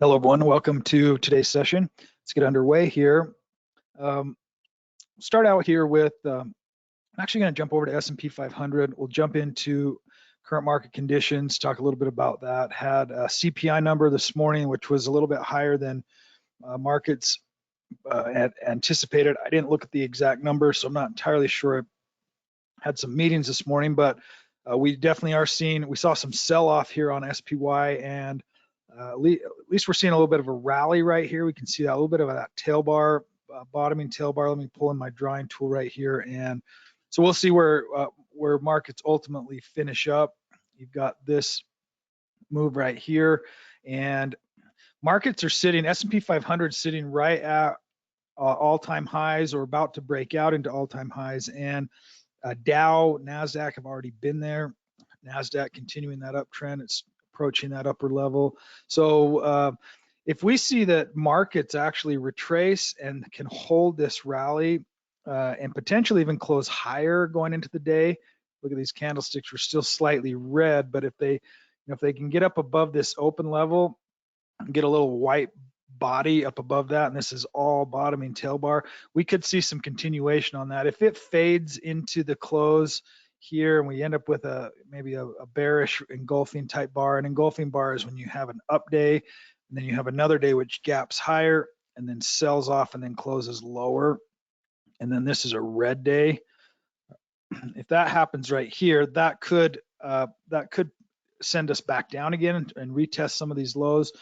Hello, everyone. Welcome to today's session. Let's get underway here. Start out here with, I'm actually going to jump over to S&P 500. We'll jump into current market conditions, talk a little bit about that. Had a CPI number this morning, which was a little bit higher than markets had anticipated. I didn't look at the exact number, so I'm not entirely sure. I had some meetings this morning, but we definitely are seeing, we saw some sell-off here on SPY, and at least we're seeing a little bit of a rally right here. We can see that a little bit of that tail bar, bottoming tail bar. Let me pull in my drawing tool right here, and so we'll see where markets ultimately finish up. You've got this move right here, and markets are sitting, S&P 500 sitting right at all-time highs or about to break out into all-time highs, and Dow, NASDAQ have already been there. NASDAQ continuing that uptrend. It's approaching that upper level. So if we see that markets actually retrace and can hold this rally and potentially even close higher going into the day, look at these candlesticks, we're still slightly red, but if they can get up above this open level, get a little white body up above that, and this is all bottoming tail bar, we could see some continuation on that. If it fades into the close here and we end up with maybe a bearish engulfing type bar, an engulfing bar is when you have an up day and then you have another day which gaps higher and then sells off and then closes lower, and then this is a red day. If that happens right here, that could send us back down again and retest some of these lows.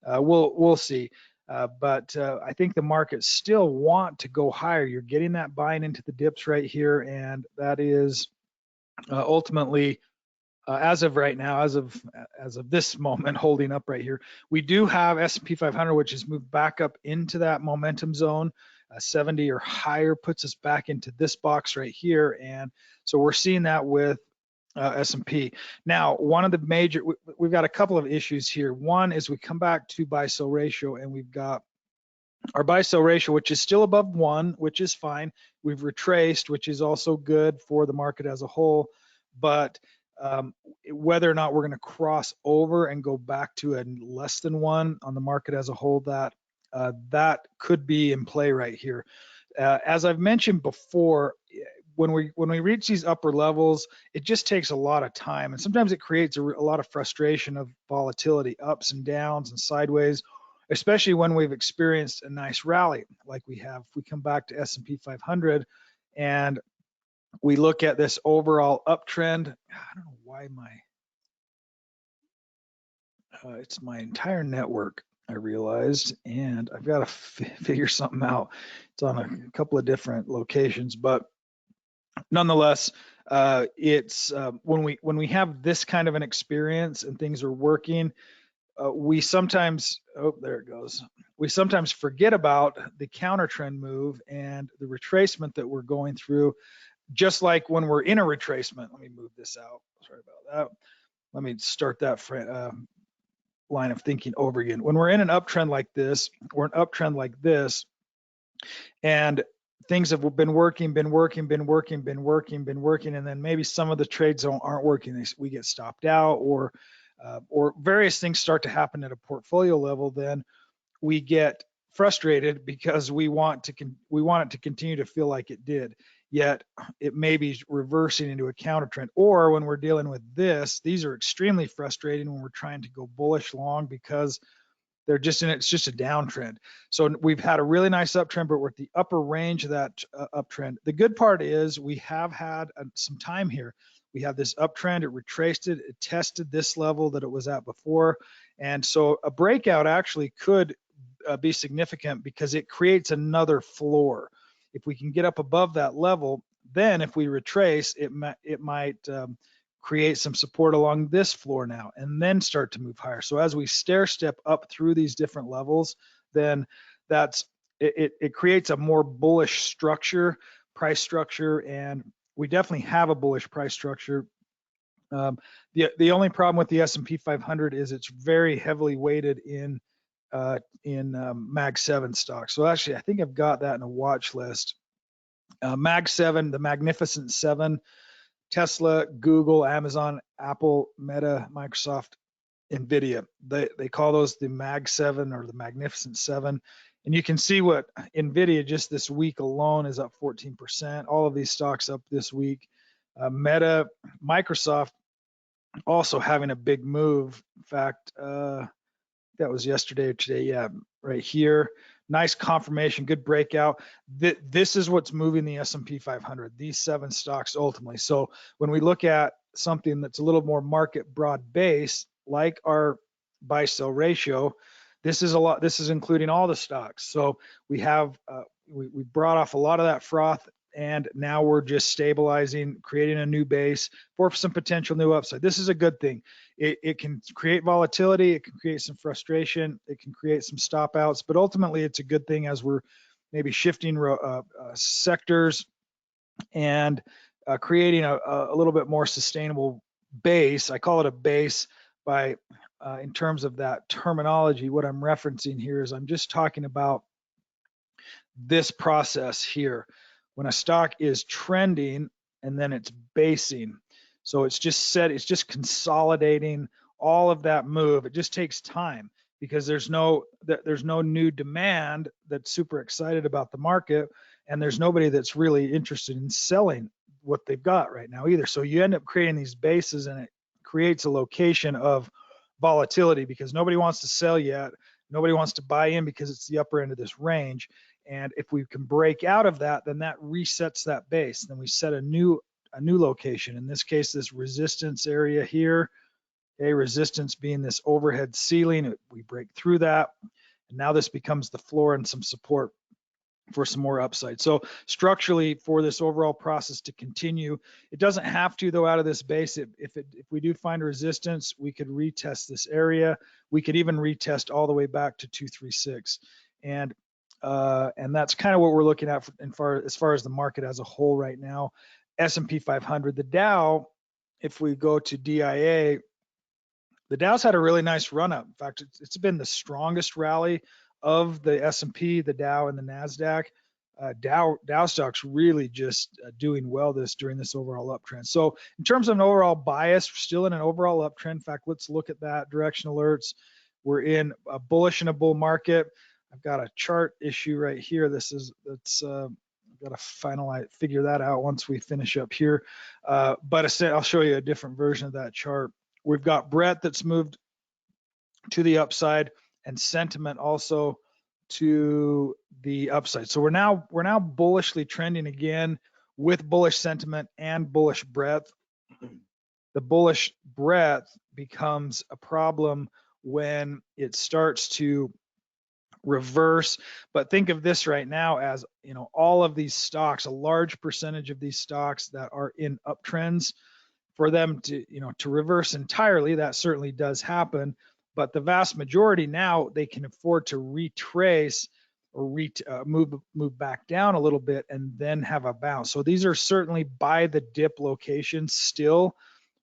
We'll see. But I think the markets still want to go higher. You're getting that buying into the dips right here, and that is ultimately, as of right now, as of this moment, holding up right here. We do have S&P 500, which has moved back up into that momentum zone. 70 or higher puts us back into this box right here, and so we're seeing that with S&P. Now, one of the major, we've got a couple of issues here. One is we come back to buy-sell ratio, and we've got our buy-sell ratio, which is still above 1, which is fine. We've retraced, which is also good for the market as a whole. But whether or not we're going to cross over and go back to a less than 1 on the market as a whole, that could be in play right here. As I've mentioned before, when we reach these upper levels, it just takes a lot of time, and sometimes it creates a lot of frustration of volatility, ups and downs and sideways, especially when we've experienced a nice rally like we have. If we come back to S&P 500 and we look at this overall uptrend, I don't know why it's my entire network, I realized, and I've got to figure something out. It's on a couple of different locations, but nonetheless, it's when we have this kind of an experience and things are working, we sometimes, oh, there it goes. We sometimes forget about the counter trend move and the retracement that we're going through, just like when we're in a retracement. Let me move this out. Sorry about that. Let me start that line of thinking over again. When we're in an uptrend like this, or an uptrend like this, and things have been working, and then maybe some of the trades aren't working. We get stopped out, or various things start to happen at a portfolio level. Then we get frustrated because we want it to continue to feel like it did, yet it may be reversing into a counter trend. Or when we're dealing with this, these are extremely frustrating when we're trying to go bullish long because it's just a downtrend. So we've had a really nice uptrend, but we're at the upper range of that uptrend. The good part is we have had some time here. We have this uptrend, it retraced it, it tested this level that it was at before. And so a breakout actually could be significant because it creates another floor. If we can get up above that level, then if we retrace, it might create some support along this floor now, and then start to move higher. So as we stair step up through these different levels, then it creates a more bullish structure, price structure, and we definitely have a bullish price structure. The only problem with the S&P 500 is it's very heavily weighted in Mag 7 stocks. So actually, I think I've got that in a watch list. Mag 7, the Magnificent 7, Tesla, Google, Amazon, Apple, Meta, Microsoft, NVIDIA. They call those the Mag 7 or the Magnificent 7. And you can see what NVIDIA just this week alone is up 14%. All of these stocks up this week. Meta, Microsoft also having a big move. In fact, that was yesterday or today. Yeah, right here. Nice confirmation, good breakout. This is what's moving the S&P 500, these 7 stocks ultimately. So when we look at something that's a little more market broad based, like our buy sell ratio, this is including all the stocks. So we have we brought off a lot of that froth, and now we're just stabilizing, creating a new base for some potential new upside. This is a good thing. It can create volatility, it can create some frustration, it can create some stop outs, but ultimately it's a good thing as we're maybe shifting sectors and creating a little bit more sustainable base. I call it a base by in terms of that terminology. What I'm referencing here is I'm just talking about this process here. When a stock is trending and then it's basing. So it's just consolidating all of that move. It just takes time because there's no new demand that's super excited about the market, and there's nobody that's really interested in selling what they've got right now either. So you end up creating these bases, and it creates a location of volatility because nobody wants to sell yet. Nobody wants to buy in because it's the upper end of this range. And if we can break out of that, then that resets that base. Then we set a new location. In this case, this resistance area here. Okay, resistance being this overhead ceiling. We break through that, and now this becomes the floor and some support for some more upside. So structurally, for this overall process to continue, it doesn't have to though out of this base. If we do find a resistance, we could retest this area. We could even retest all the way back to 236, and that's kind of what we're looking at as far as the market as a whole right now. S&P 500, the Dow. If we go to DIA, the Dow's had a really nice run up. In fact, it's been the strongest rally of the S&P, the Dow, and the NASDAQ. Dow stocks really just doing well during this overall uptrend. So in terms of an overall bias, we're still in an overall uptrend. In fact, let's look at that direction alerts. We're in a bullish and a bull market. I've got a chart issue right here. I've got to figure that out once we finish up here. But I'll show you a different version of that chart. We've got breadth that's moved to the upside, and sentiment also to the upside. So we're now bullishly trending again with bullish sentiment and bullish breadth. The bullish breadth becomes a problem when it starts to reverse. But think of this right now as, all of these stocks, a large percentage of these stocks that are in uptrends, for them to reverse entirely, that certainly does happen. But the vast majority now, they can afford to retrace or move back down a little bit and then have a bounce. So these are certainly buy the dip locations still,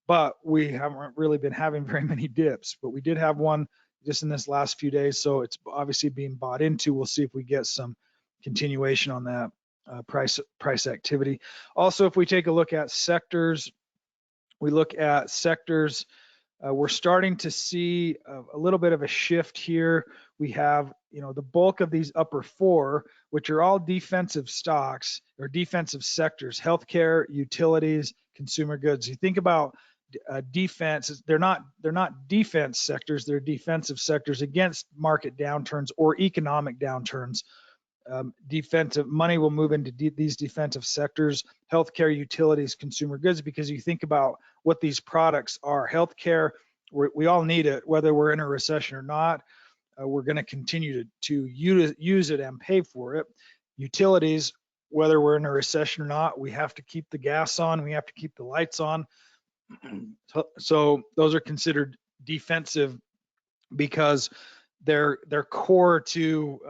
but we haven't really been having very many dips. But we did have one just in this last few days, so it's obviously being bought into. We'll see if we get some continuation on that price activity. Also, if we take a look at sectors, we're starting to see a little bit of a shift here. We have, the bulk of these upper 4, which are all defensive stocks or defensive sectors: healthcare, utilities, consumer goods. You think about defense; they're not defense sectors; they're defensive sectors against market downturns or economic downturns. Defensive money will move into these defensive sectors: healthcare, utilities, consumer goods, because you think about what these products are. Healthcare, we all need it, whether we're in a recession or not. We're going to continue to use it and pay for it. Utilities, whether we're in a recession or not, we have to keep the gas on, we have to keep the lights on. So those are considered defensive because they're core to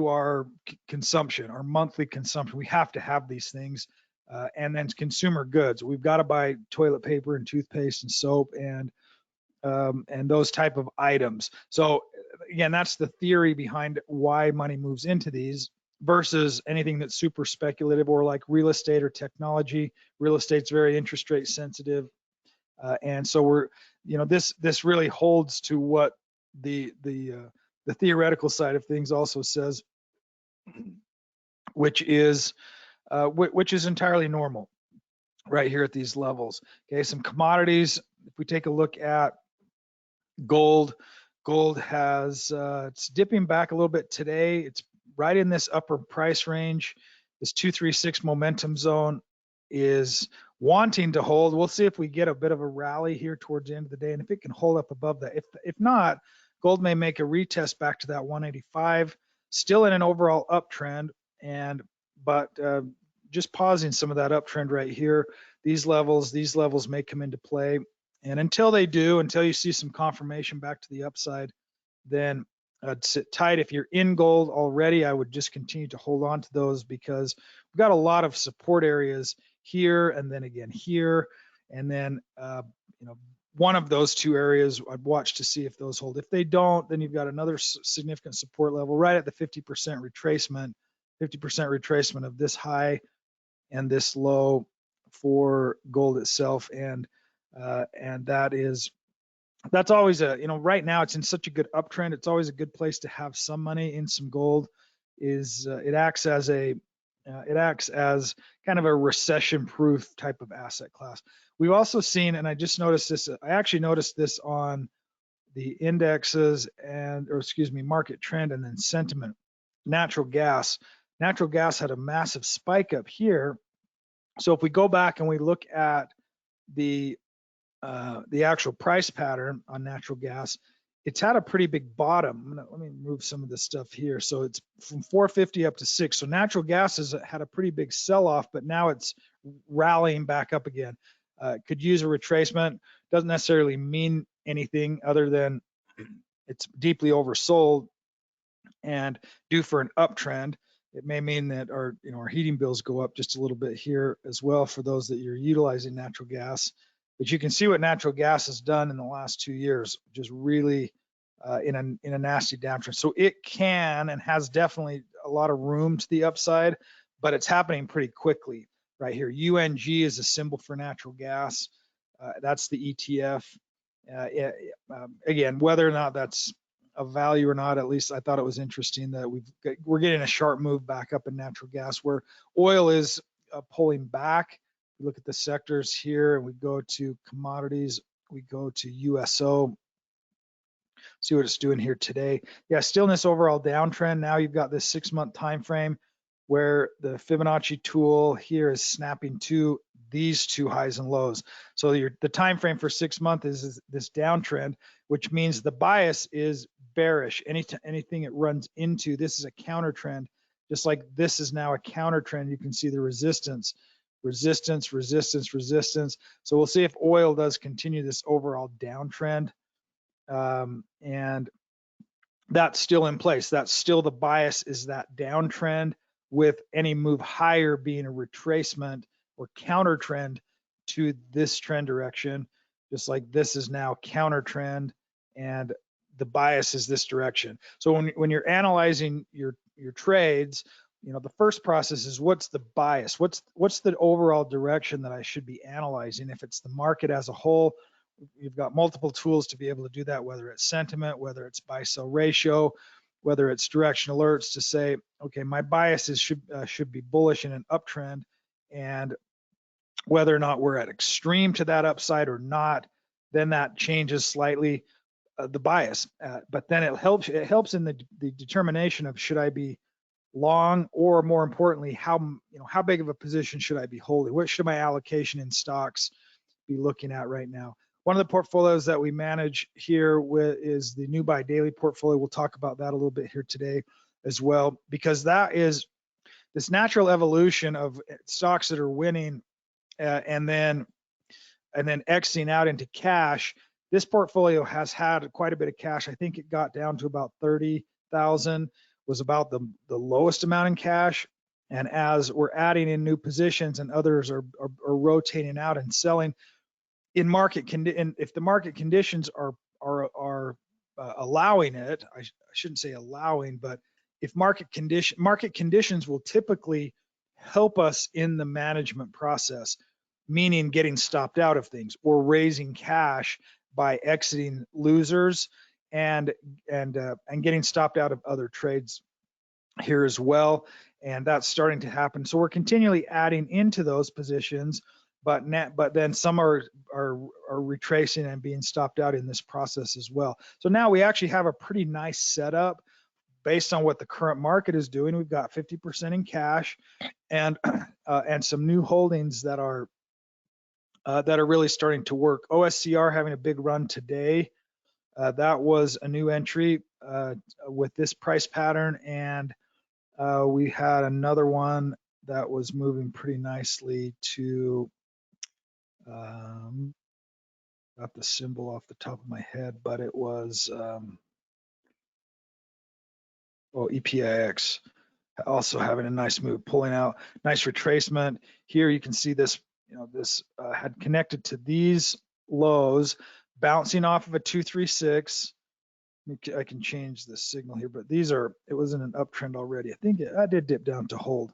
our consumption, our monthly consumption. We have to have these things. And then consumer goods, we've got to buy toilet paper and toothpaste and soap and those type of items. So again, that's the theory behind why money moves into these versus anything that's super speculative or like real estate or technology. Real estate's very interest rate sensitive. And so we're, this really holds to what the theoretical side of things also says, which is entirely normal right here at these levels. Okay, some commodities. If we take a look at gold, gold has it's dipping back a little bit today. It's right in this upper price range. This 236 momentum zone is wanting to hold. We'll see if we get a bit of a rally here towards the end of the day, and if it can hold up above that. If not, gold may make a retest back to that 185. Still in an overall uptrend, but just pausing some of that uptrend right here. These levels may come into play. And until they do, until you see some confirmation back to the upside, then I'd sit tight. If you're in gold already, I would just continue to hold on to those, because we've got a lot of support areas here, and then again here, and then one of those two areas I'd watch to see if those hold. If they don't, then you've got another significant support level right at the 50% retracement, 50% retracement of this high and this low for gold itself. And that's always right now it's in such a good uptrend. It's always a good place to have some money in some gold. It acts as kind of a recession-proof type of asset class. We've also seen, and I just noticed this, I actually noticed this on the indexes market trend and then sentiment. Natural gas had a massive spike up here. So if we go back and we look at the actual price pattern on natural gas, it's had a pretty big bottom. Let me move some of this stuff here. So it's from 450 up to 6. So natural gas has had a pretty big sell-off, but now it's rallying back up again. Could use a retracement. Doesn't necessarily mean anything other than it's deeply oversold and due for an uptrend. It may mean that our heating bills go up just a little bit here as well for those that you're utilizing natural gas. But you can see what natural gas has done in the last 2 years, just really in a nasty downtrend. So it can and has definitely a lot of room to the upside, but it's happening pretty quickly right here. UNG is a symbol for natural gas. That's the ETF. Again, whether or not that's of value or not, at least I thought it was interesting that we're getting a sharp move back up in natural gas, where oil is pulling back. We look at the sectors here and we go to commodities, we go to USO, see what it's doing here today. Yeah, still in this overall downtrend. Now you've got this 6-month time frame where the Fibonacci tool here is snapping to these two highs and lows. So the time frame for 6 months is this downtrend, which means the bias is bearish. Anything it runs into, this is a counter trend. Just like this is now a counter trend, you can see the resistance. So we'll see if oil does continue this overall downtrend, and that's still in place. That's still the bias, is that downtrend, with any move higher being a retracement or counter trend to this trend direction. Just like this is now counter trend and the bias is this direction. So when you're analyzing your trades, the first process is, what's the bias? What's the overall direction that I should be analyzing? If it's the market as a whole, you've got multiple tools to be able to do that, whether it's sentiment, whether it's buy-sell ratio, whether it's direction alerts, to say, okay, my biases should be bullish in an uptrend, and whether or not we're at extreme to that upside or not, then that changes slightly the bias. But then it helps in the determination of, should I be long, or more importantly, how big of a position should I be holding? What should my allocation in stocks be looking at right now? One of the portfolios that we manage here is the New Buy Daily portfolio. We'll talk about that a little bit here today as well, because that is this natural evolution of stocks that are winning and then exiting out into cash. This portfolio has had quite a bit of cash. I think it got down to about 30,000, was about the lowest amount in cash. And as we're adding in new positions and others are rotating out and selling, in if the market conditions are allowing it, I shouldn't say allowing, but if market conditions will typically help us in the management process. meaning getting stopped out of things or raising cash by exiting losers and getting stopped out of other trades here as well. And that's starting to happen. So we're continually adding into those positions, but then some are retracing and being stopped out in this process as well. So now we actually have a pretty nice setup based on what the current market is doing. We've got 50% in cash and some new holdings that are really starting to work. OSCR having a big run today. That was a new entry with this price pattern, and we had another one that was moving pretty nicely to, got the symbol off the top of my head, but it was, EPIX also having a nice move, pulling out, nice retracement. Here you can see this, this had connected to these lows, bouncing off of a 236. I can change the signal here, but these are, it was in an uptrend already. I think I did dip down to hold,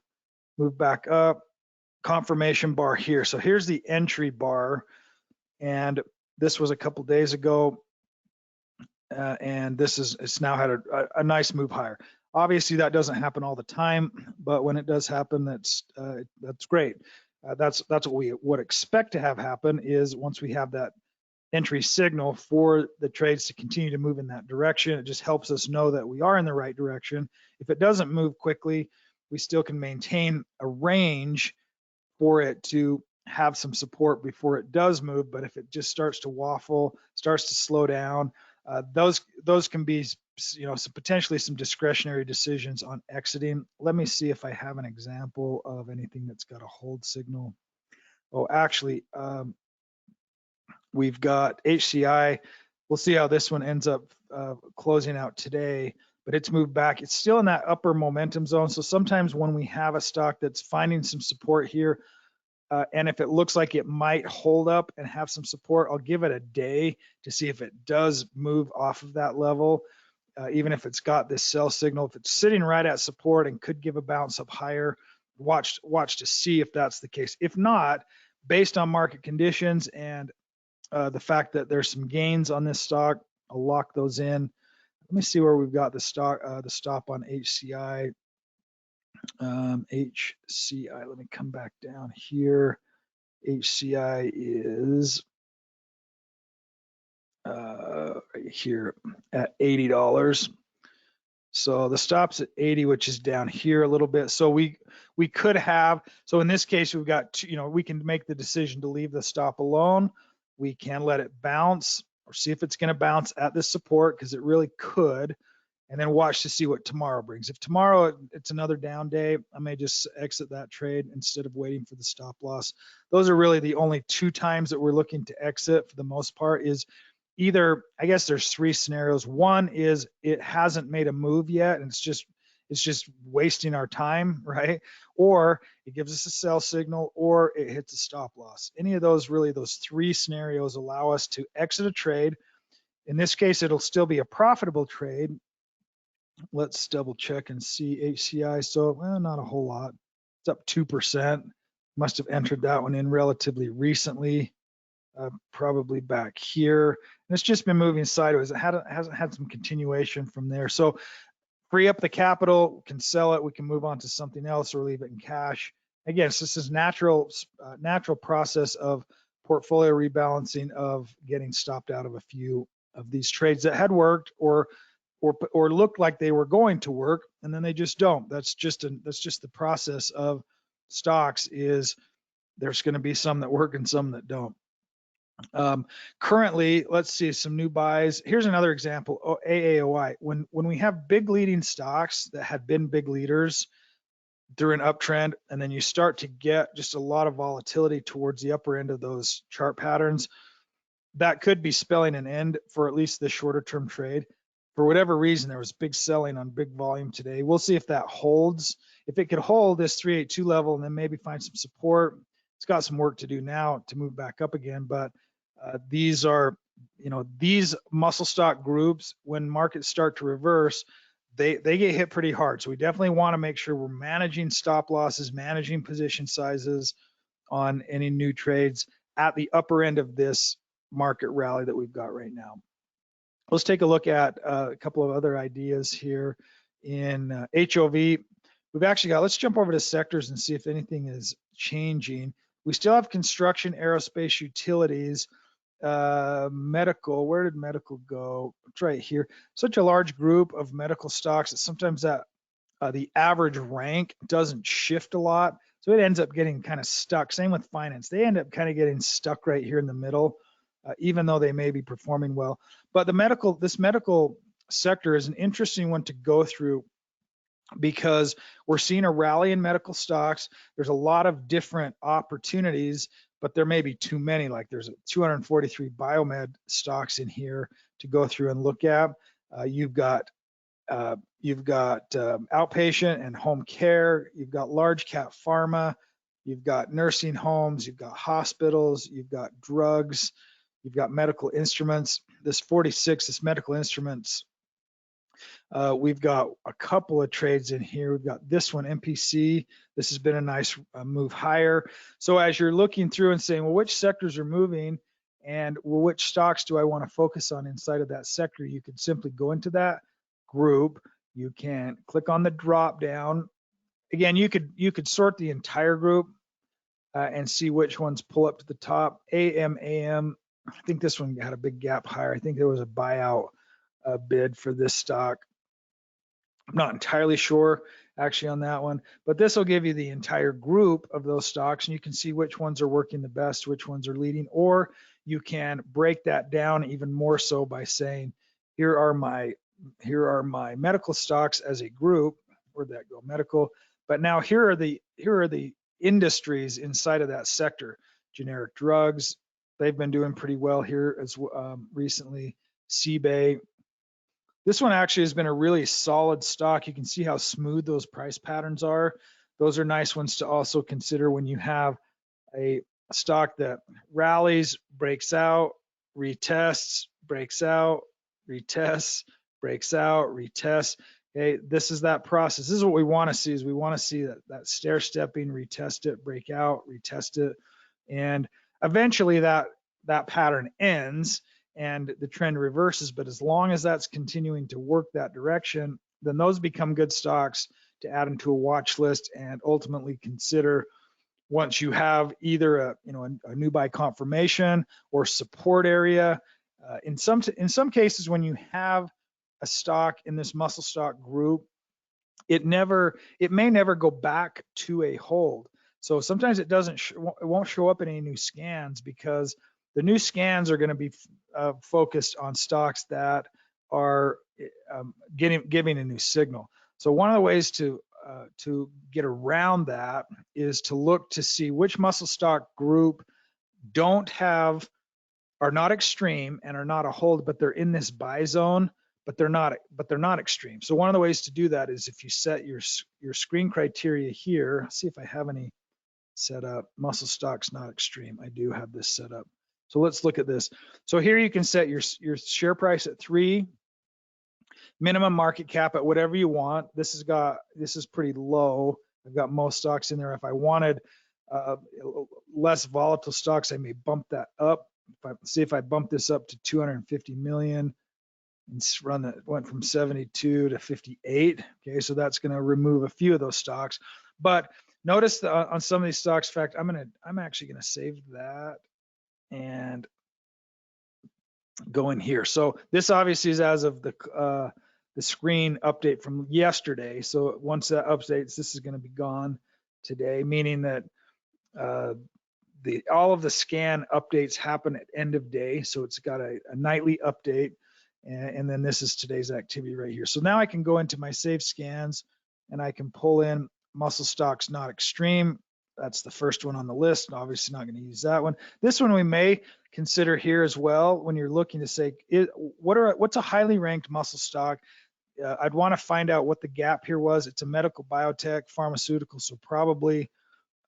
move back up, confirmation bar here. So here's the entry bar, and this was a couple days ago, and it's now had a nice move higher. Obviously that doesn't happen all the time, but when it does happen, that's great. That's what we would expect to have happen, is once we have that entry signal for the trades to continue to move in that direction. It just helps us know that we are in the right direction. If it doesn't move quickly, we still can maintain a range for it to have some support before it does move. But if it just starts to waffle, starts to slow down, those can be, potentially some discretionary decisions on exiting. Let me see if I have an example of anything that's got a hold signal. Oh, actually, we've got HCI. We'll see how this one ends up closing out today, but it's moved back. It's still in that upper momentum zone. So sometimes when we have a stock that's finding some support here, and if it looks like it might hold up and have some support, I'll give it a day to see if it does move off of that level. Even if it's got this sell signal, if it's sitting right at support and could give a bounce up higher, watch to see if that's the case. If not, based on market conditions and the fact that there's some gains on this stock, I'll lock those in. Let me see where we've got the stop on HCI. HCI, let me come back down here. HCI is right here at $80. So the stop's at 80, which is down here a little bit. So we could have, so in this case, we've got two, we can make the decision to leave the stop alone. We can let it bounce or see if it's going to bounce at this support, because it really could, and then watch to see what tomorrow brings. If tomorrow it's another down day, I may just exit that trade instead of waiting for the stop loss. Those are really the only two times that we're looking to exit for the most part. Is either, I guess there's three scenarios. One is it hasn't made a move yet and it's just wasting our time, right? Or it gives us a sell signal, or it hits a stop loss. Any of those, really, those three scenarios allow us to exit a trade. In this case, it'll still be a profitable trade. Let's double check and see HCI. So, well, not a whole lot. It's up 2%. Must have entered that one in relatively recently, probably back here. And it's just been moving sideways. It hasn't had some continuation from there. So free up the capital, can sell it, we can move on to something else or leave it in cash. Again, this is natural process of portfolio rebalancing, of getting stopped out of a few of these trades that had worked or looked like they were going to work, and then they just don't. That's just the process of stocks. Is there's going to be some that work and some that don't. Currently, let's see some new buys. Here's another example. AAOI. When we have big leading stocks that had been big leaders through an uptrend, and then you start to get just a lot of volatility towards the upper end of those chart patterns, that could be spelling an end for at least the shorter term trade. For whatever reason, there was big selling on big volume today. We'll see if that holds. If it could hold this 382 level and then maybe find some support, it's got some work to do now to move back up again. But these are, these muscle stock groups, when markets start to reverse, they get hit pretty hard. So we definitely want to make sure we're managing stop losses, managing position sizes on any new trades at the upper end of this market rally that we've got right now. Let's take a look at a couple of other ideas here in HOV. We've actually got, let's jump over to sectors and see if anything is changing. We still have construction, aerospace, utilities, medical. Where did medical go? It's right here. Such a large group of medical stocks that sometimes that the average rank doesn't shift a lot. So it ends up getting kind of stuck. Same with finance. They end up kind of getting stuck right here in the middle, even though they may be performing well. But this medical sector is an interesting one to go through because we're seeing a rally in medical stocks. There's a lot of different opportunities, but there may be too many. Like there's 243 biomed stocks in here to go through and look at. You've got outpatient and home care. You've got large cap pharma. You've got nursing homes. You've got hospitals. You've got drugs. You've got medical instruments. This 46, this medical instruments. We've got a couple of trades in here. We've got this one, MPC. This has been a nice move higher. So as you're looking through and saying, well, which sectors are moving and well, which stocks do I want to focus on inside of that sector? You can simply go into that group. You can click on the drop down. Again, you could sort the entire group and see which ones pull up to the top. AM. I think this one had a big gap higher. I think there was a buyout bid for this stock. I'm not entirely sure actually on that one, but this will give you the entire group of those stocks and you can see which ones are working the best, which ones are leading, or you can break that down even more so by saying, here are my medical stocks as a group. Where'd that go? Medical. But now here are the industries inside of that sector. Generic drugs, they've been doing pretty well here as recently. CBay. This one actually has been a really solid stock. You can see how smooth those price patterns are. Those are nice ones to also consider when you have a stock that rallies, breaks out, retests, breaks out, retests, breaks out, retests. Okay, this is that process. This is what we want to see. Is we want to see that stair stepping, retest it, break out, retest it, and eventually that pattern ends and the trend reverses. But as long as that's continuing to work that direction, then those become good stocks to add into a watch list and ultimately consider once you have either a new buy confirmation or support area. In some cases, when you have a stock in this muscle stock group, it may never go back to a hold. So sometimes it won't show up in any new scans because the new scans are going to be focused on stocks that are giving a new signal. So one of the ways to get around that is to look to see which muscle stock group are not extreme and are not a hold, but they're in this buy zone, but they're not extreme. So one of the ways to do that is if you set your screen criteria here. Let's see if I have any set up. Muscle stocks not extreme. I do have this set up. So let's look at this. So here you can set your share price at 3, minimum market cap at whatever you want. This is pretty low. I've got most stocks in there. If I wanted less volatile stocks, I may bump that up. If I bump this up to 250 million and went from 72 to 58. Okay, so that's going to remove a few of those stocks. But notice that on some of these stocks, in fact, I'm actually going to save that and go in here. So this obviously is as of the screen update from yesterday. So once that updates, this is going to be gone today, meaning that all of the scan updates happen at end of day. So it's got a nightly update, and then this is today's activity right here. So now I can go into my save scans and I can pull in muscle stocks not extreme. That's the first one on the list. Obviously not going to use that one. This one we may consider here as well when you're looking to say, what's a highly ranked muscle stock? I'd want to find out what the gap here was. It's a medical biotech pharmaceutical, so probably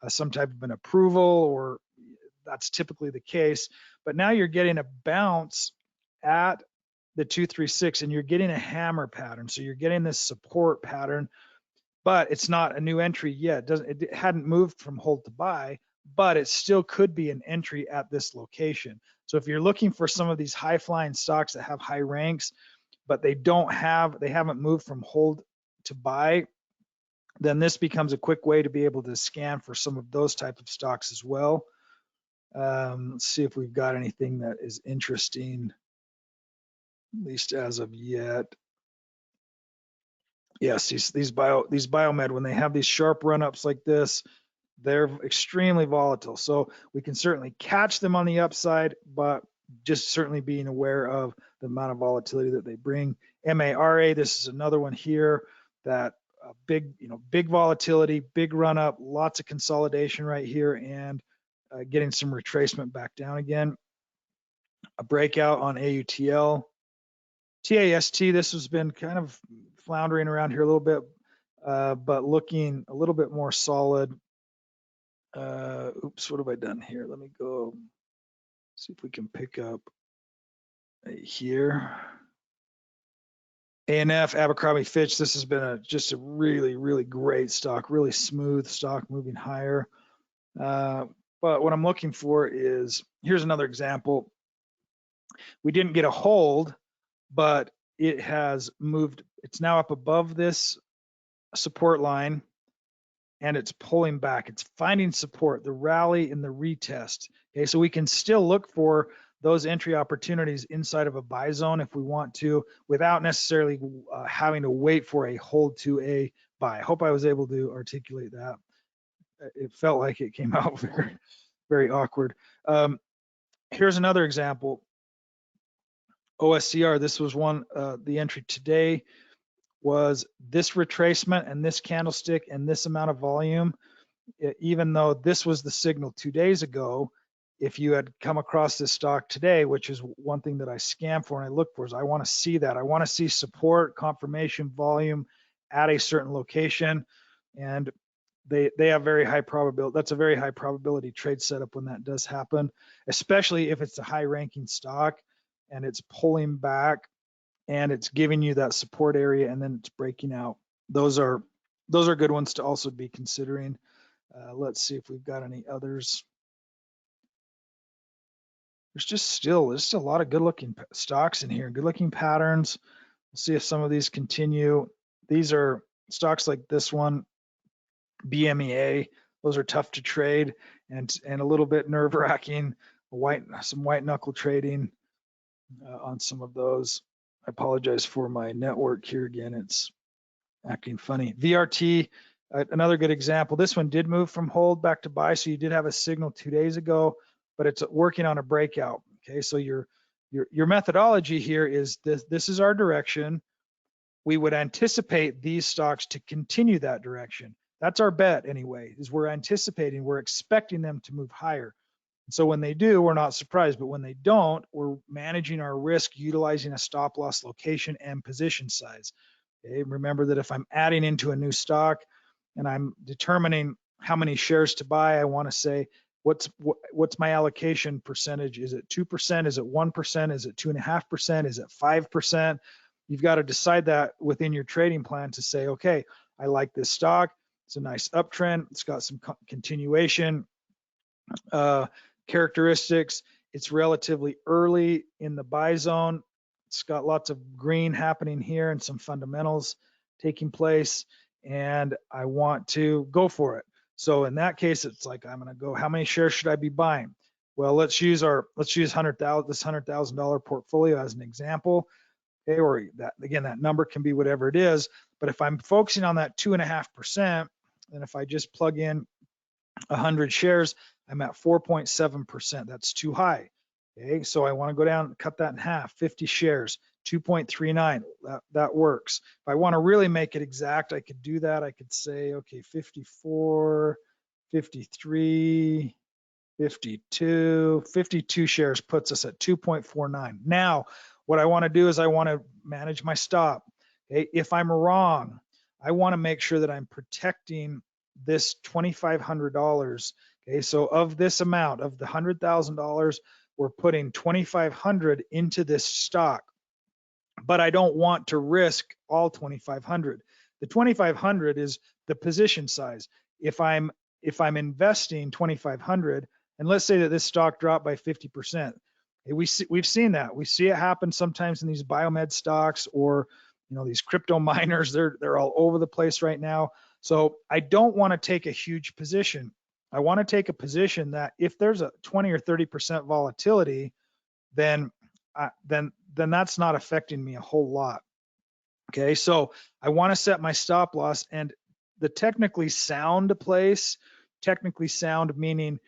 some type of an approval, or that's typically the case. But now you're getting a bounce at the 236 and you're getting a hammer pattern. So you're getting this support pattern, but it's not a new entry yet. It hadn't moved from hold to buy, but it still could be an entry at this location. So if you're looking for some of these high flying stocks that have high ranks, but they haven't moved from hold to buy, then this becomes a quick way to be able to scan for some of those type of stocks as well. Let's see if we've got anything that is interesting, at least as of yet. Yes, these biomed, when they have these sharp run-ups like this, they're extremely volatile. So we can certainly catch them on the upside, but just certainly being aware of the amount of volatility that they bring. MARA, this is another one here that big volatility, big run up, lots of consolidation right here, and getting some retracement back down again. A breakout on AUTL. TAST, this has been kind of floundering around here a little bit, but looking a little bit more solid. Oops, what have I done here? Let me go see if we can pick up here. ANF, Abercrombie Fitch, this has been just a really, really great stock, really smooth stock moving higher. But what I'm looking for is, here's another example. We didn't get a hold, but it has moved. It's now up above this support line, and it's pulling back. It's finding support, the rally and the retest. Okay, so we can still look for those entry opportunities inside of a buy zone if we want to, without necessarily having to wait for a hold to a buy. I hope I was able to articulate that. It felt like it came out very, very awkward. Here's another example. OSCR, this was one, the entry today was this retracement and this candlestick and this amount of volume. Even though this was the signal 2 days ago, if you had come across this stock today, which is one thing that I scan for and I look for, is I want to see that. I want to see support, confirmation, volume at a certain location. And they have very high probability. That's a very high probability trade setup when that does happen, especially if it's a high ranking stock and it's pulling back and it's giving you that support area and then it's breaking out. Those are good ones to also be considering. Let's see if we've got any others. There's still a lot of good looking stocks in here, good looking patterns. We'll see if some of these continue. These are stocks like this one, BMEA. Those are tough to trade and a little bit nerve wracking. Some white knuckle trading on some of those. I apologize for my network here again. It's acting funny. VRT, another good example. This one did move from hold back to buy, so you did have a signal 2 days ago, but it's working on a breakout. Okay, so your methodology here is this is our direction. We would anticipate these stocks to continue that direction. That's our bet anyway, is we're expecting them to move higher. So when they do, we're not surprised, but when they don't, we're managing our risk utilizing a stop loss location and position size. Okay, remember that if I'm adding into a new stock and I'm determining how many shares to buy, I want to say, what's my allocation percentage? Is it 2%? Is it 1%? Is it 2.5%? Is it 5%? You've got to decide that within your trading plan to say, okay, I like this stock. It's a nice uptrend. It's got some continuation characteristics. It's relatively early in the buy zone. It's got lots of green happening here and some fundamentals taking place, and I want to go for it. So in that case, it's like, I'm going to go, how many shares should I be buying? Well, let's use this $100,000 portfolio as an example. Okay, or that number can be whatever it is. But if I'm focusing on that 2.5%, then if I just plug in 100 shares, I'm at 4.7%. That's too high. Okay, so I want to go down and cut that in half. 50 shares, 2.39. That works. If I want to really make it exact, I could do that. I could say, okay, 54, 53, 52 shares puts us at 2.49. Now, what I want to do is I want to manage my stop. Okay, if I'm wrong, I want to make sure that I'm protecting this $2,500. Okay, so of this amount of the $100,000, we're putting $2,500 into this stock, but I don't want to risk all $2,500. The $2,500 is the position size. If I'm if I'm investing 2,500, and let's say that this stock dropped by 50%, we've seen that. We see it happen sometimes in these biomed stocks, or these crypto miners. They're all over the place right now. So I don't want to take a huge position. I want to take a position that if there's a 20 or 30% volatility, then that's not affecting me a whole lot. Okay, so I want to set my stop loss, and the technically sound place, technically sound meaning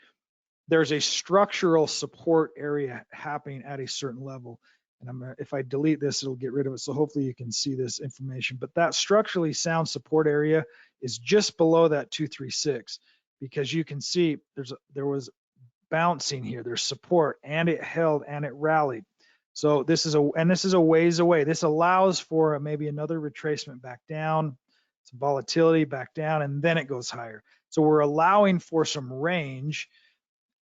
there's a structural support area happening at a certain level. And if I delete this, it'll get rid of it. So hopefully you can see this information. But that structurally sound support area is just below that 236, because you can see there was bouncing here. There's support, and it held and it rallied. So this is a ways away. This allows for maybe another retracement back down, some volatility back down, and then it goes higher. So we're allowing for some range,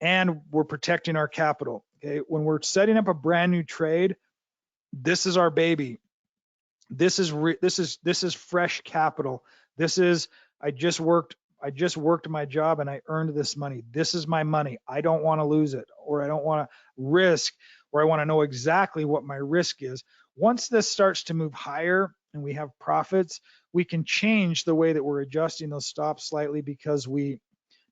and we're protecting our capital. Okay, when we're setting up a brand new trade, this is our baby. This is fresh capital. This is I just worked my job and I earned this money. This is my money. I don't want to lose it, or I don't want to risk, or I want to know exactly what my risk is. Once this starts to move higher and we have profits, we can change the way that we're adjusting those stops slightly, because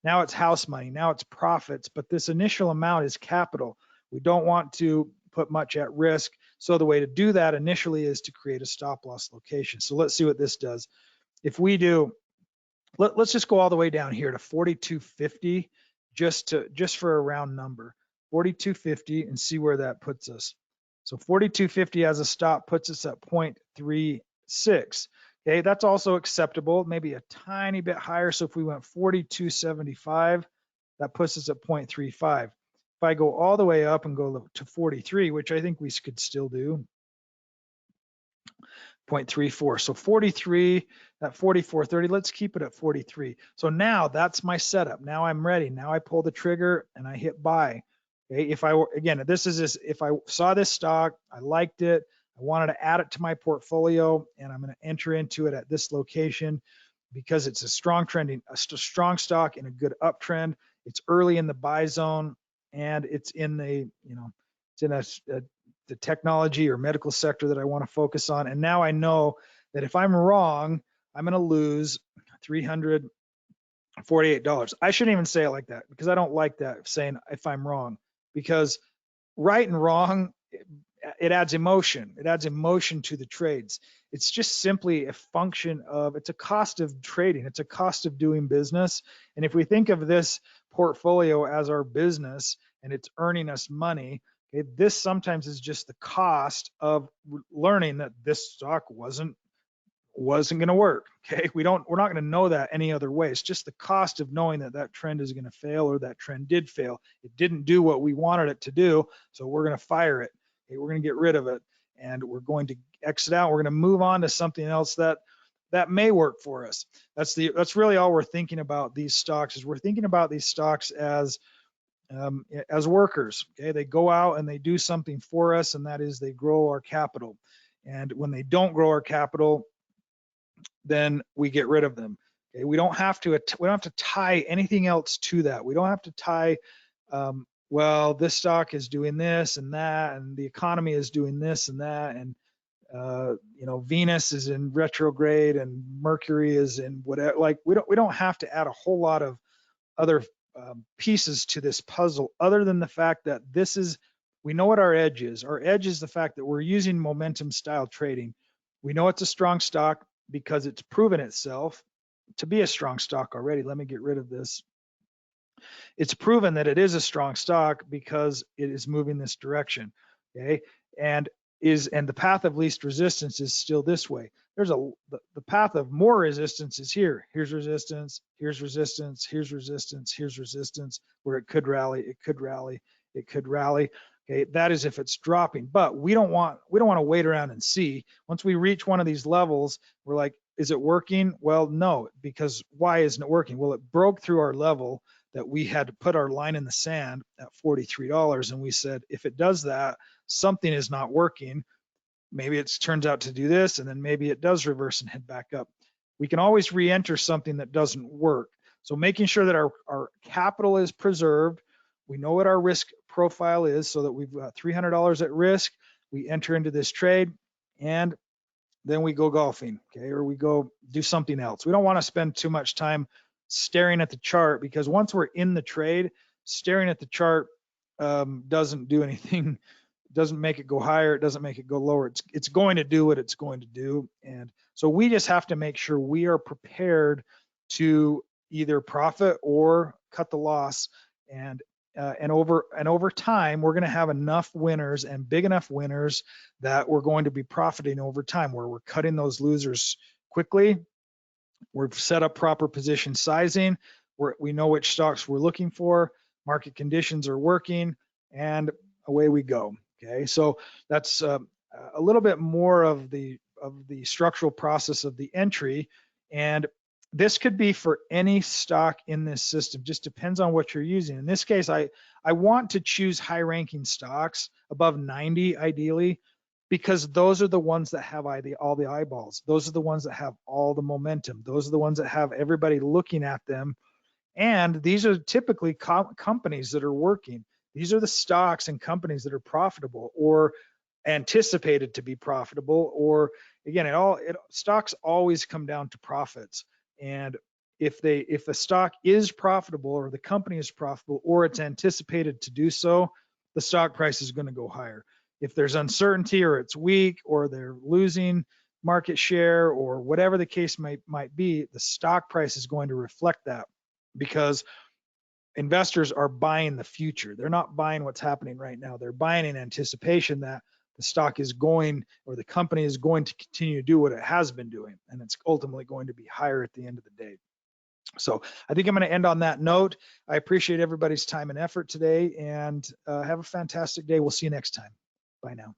now it's house money, now it's profits, but this initial amount is capital. We don't want to put much at risk. So the way to do that initially is to create a stop loss location. So let's see what this does. If we do, let's just go all the way down here to 42.50, just for a round number, 42.50, and see where that puts us. So 42.50 as a stop puts us at 0.36. Okay, that's also acceptable, maybe a tiny bit higher. So if we went 42.75, that puts us at 0.35. If I go all the way up and go to 43, which I think we could still do, 0.34. So 43 at 44.30, let's keep it at 43. So now that's my setup. Now I'm ready. Now I pull the trigger and I hit buy. Okay, if I saw this stock, I liked it, I wanted to add it to my portfolio, and I'm going to enter into it at this location because it's a strong strong stock in a good uptrend. It's early in the buy zone, and it's in the the technology or medical sector that I want to focus on. And now I know that if I'm wrong, I'm going to lose $348. I shouldn't even say it like that, because I don't like that, saying if I'm wrong, because right and wrong, it adds emotion. It adds emotion to the trades. It's just simply a function of, it's a cost of trading. It's a cost of doing business. And if we think of this portfolio as our business and it's earning us money, okay, this sometimes is just the cost of learning that this stock wasn't going to work. Okay, we're not going to know that any other way. It's just the cost of knowing that that trend is going to fail, or that trend did fail. It didn't do what we wanted it to do, so we're going to fire it. Okay, we're going to get rid of it, and we're going to exit out. We're going to move on to something else that may work for us. That's really all we're thinking about these stocks. Is we're thinking about these stocks as workers. Okay, they go out and they do something for us, and that is they grow our capital. And when they don't grow our capital, then we get rid of them. Okay, we don't have to tie anything else to that. We don't have to tie, well, this stock is doing this and that, and the economy is doing this and that, and Venus is in retrograde and Mercury is in whatever. Like we don't have to add a whole lot of other pieces to this puzzle, other than the fact that we know what our edge is. Our edge is the fact that we're using momentum style trading. We know it's a strong stock because it's proven itself to be a strong stock already. Let me get rid of this. It's proven that it is a strong stock because it is moving this direction. Okay, and the path of least resistance is still this way. The path of more resistance is here. Here's resistance, here's resistance, here's resistance, here's resistance, where it could rally, it could rally, it could rally. Okay, that is if it's dropping, but we don't want to wait around and see. Once we reach one of these levels, we're like, is it working? Well, no, because why isn't it working? Well, it broke through our level that we had to put our line in the sand at $43, and we said, if it does that, something is not working. Maybe it turns out to do this, and then maybe it does reverse and head back up. We can always re-enter something that doesn't work. So making sure that our capital is preserved. We know what our risk profile is so that we've got $300 at risk. We enter into this trade and then we go golfing, okay, or we go do something else. We don't want to spend too much time staring at the chart, because once we're in the trade, staring at the chart doesn't do anything, doesn't make it go higher, it doesn't make it go lower. It's going to do what it's going to do. And so we just have to make sure we are prepared to either profit or cut the loss. And over time, we're going to have enough winners and big enough winners that we're going to be profiting over time, where we're cutting those losers quickly. We've set up proper position sizing. We know which stocks we're looking for. Market conditions are working, and away we go. Okay, so that's a little bit more of the structural process of the entry, and this could be for any stock in this system. Just depends on what you're using. In this case, I want to choose high-ranking stocks above 90 ideally, because those are the ones that have all the eyeballs. Those are the ones that have all the momentum. Those are the ones that have everybody looking at them. And these are typically companies that are working. These are the stocks and companies that are profitable or anticipated to be profitable. Or again, stocks always come down to profits. And if the stock is profitable, or the company is profitable, or it's anticipated to do so, the stock price is going to go higher. If there's uncertainty, or it's weak, or they're losing market share, or whatever the case might be, the stock price is going to reflect that, because investors are buying the future. They're not buying what's happening right now. They're buying in anticipation that the stock is going, or the company is going to continue to do what it has been doing, and it's ultimately going to be higher at the end of the day. So I think I'm going to end on that note. I appreciate everybody's time and effort today, and have a fantastic day. We'll see you next time. Bye now.